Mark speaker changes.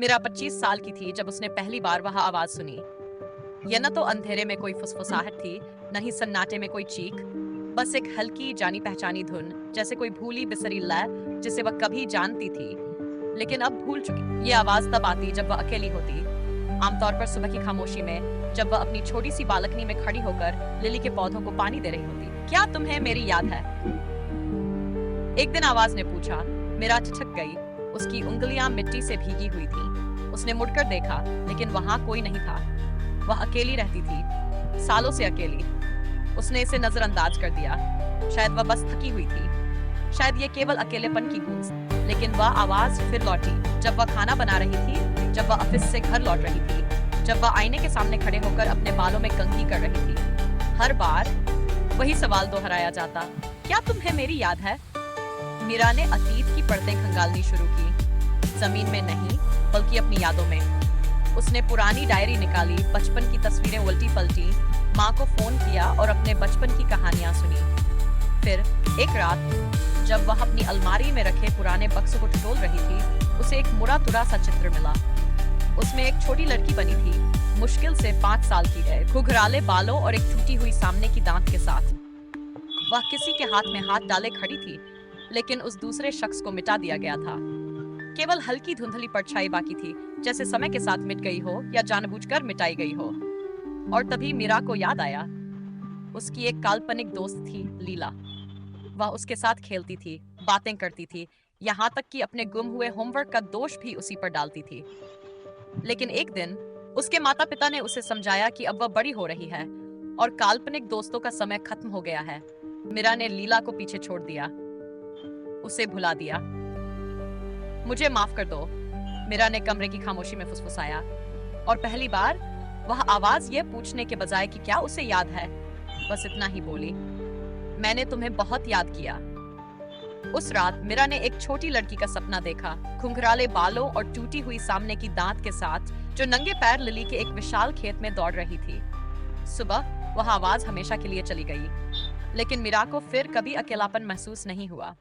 Speaker 1: मेरा 25 साल की थी जब उसने पहली बार वह आवाज सुनी। यह न तो अंधेरे में कोई फुसफुसाहट थी, न ही सन्नाटे में कोई चीख। बस एक हल्की जानी पहचानी धुन, जैसे कोई भूली बिसरी लय जिसे वह कभी जानती थी लेकिन अब भूल चुकी। ये आवाज तब आती जब वह अकेली होती, आमतौर पर सुबह की खामोशी में, जब वह अपनी छोटी सी बालकनी में खड़ी होकर लिली के पौधों को पानी दे रही होती। क्या तुम्हें मेरी याद है? एक दिन आवाज ने पूछा। मेरा ठिठक गई। उसकी उंगलियां मिट्टी से भीगी हुई थी। उसने मुड़कर देखा, लेकिन वहां कोई नहीं था। वह अकेली रहती थी, सालों से अकेली। उसने इसे नजरअंदाज कर दिया। शायद वह बस थकी हुई थी, शायद ये केवल अकेलेपन की गूंज। लेकिन वह आवाज फिर लौटी, जब वह खाना बना रही थी, जब वह ऑफिस से घर लौट रही थी, जब वह आईने के सामने खड़े होकर अपने बालों में कंघी कर रही थी। हर बार वही सवाल दोहराया जाता, क्या तुम्हें मेरी याद है? मीरा ने अतीत की परतें खंगालनी शुरू की, जमीन में नहीं बल्कि अपनी यादों में। उसने पुरानी डायरी निकाली, बचपन की तस्वीरें उल्टी पलटी, माँ को फोन किया और अपने बचपन की कहानियां सुनी। फिर एक रात जब वह अपनी अलमारी में रखे पुराने बक्सों को टटोल रही थी, उसे एक मुड़ा तुड़ा सा चित्र मिला। उसमें एक छोटी लड़की बनी थी, मुश्किल से 5 साल की है, घुघराले बालों और एक टूटी हुई सामने की दांत के साथ। वह किसी के हाथ में हाथ डाले खड़ी थी, लेकिन उस दूसरे शख्स को मिटा दिया गया था। केवल हल्की धुंधली परछाई बाकी थी, जैसे समय के साथ मिट गई हो या जानबूझकर मिटाई गई हो। और तभी मीरा को याद आया, उसकी एक काल्पनिक दोस्त थी, लीला। वह उसके साथ खेलती थी, बातें करती थी, यहाँ तक कि अपने गुम हुए होमवर्क का दोष भी उसी पर डालती थी। लेकिन एक दिन उसके माता पिता ने उसे समझाया कि अब वह बड़ी हो रही है और काल्पनिक दोस्तों का समय खत्म हो गया है। मीरा ने लीला को पीछे छोड़ दिया, उसे भुला दिया। मुझे माफ कर दो, मीरा ने कमरे की खामोशी में फुसफुसाया। और पहली बार वह आवाज यह पूछने के बजाय कि क्या उसे याद है, बस इतना ही बोली, मैंने तुम्हें बहुत याद किया। उस रात मीरा ने एक छोटी लड़की का सपना देखा, घुंघराले बालों और टूटी हुई सामने की दांत के साथ, जो नंगे पैर लिली के एक विशाल खेत में दौड़ रही थी। सुबह वह आवाज हमेशा के लिए चली गई, लेकिन मीरा को फिर कभी अकेलापन महसूस नहीं हुआ।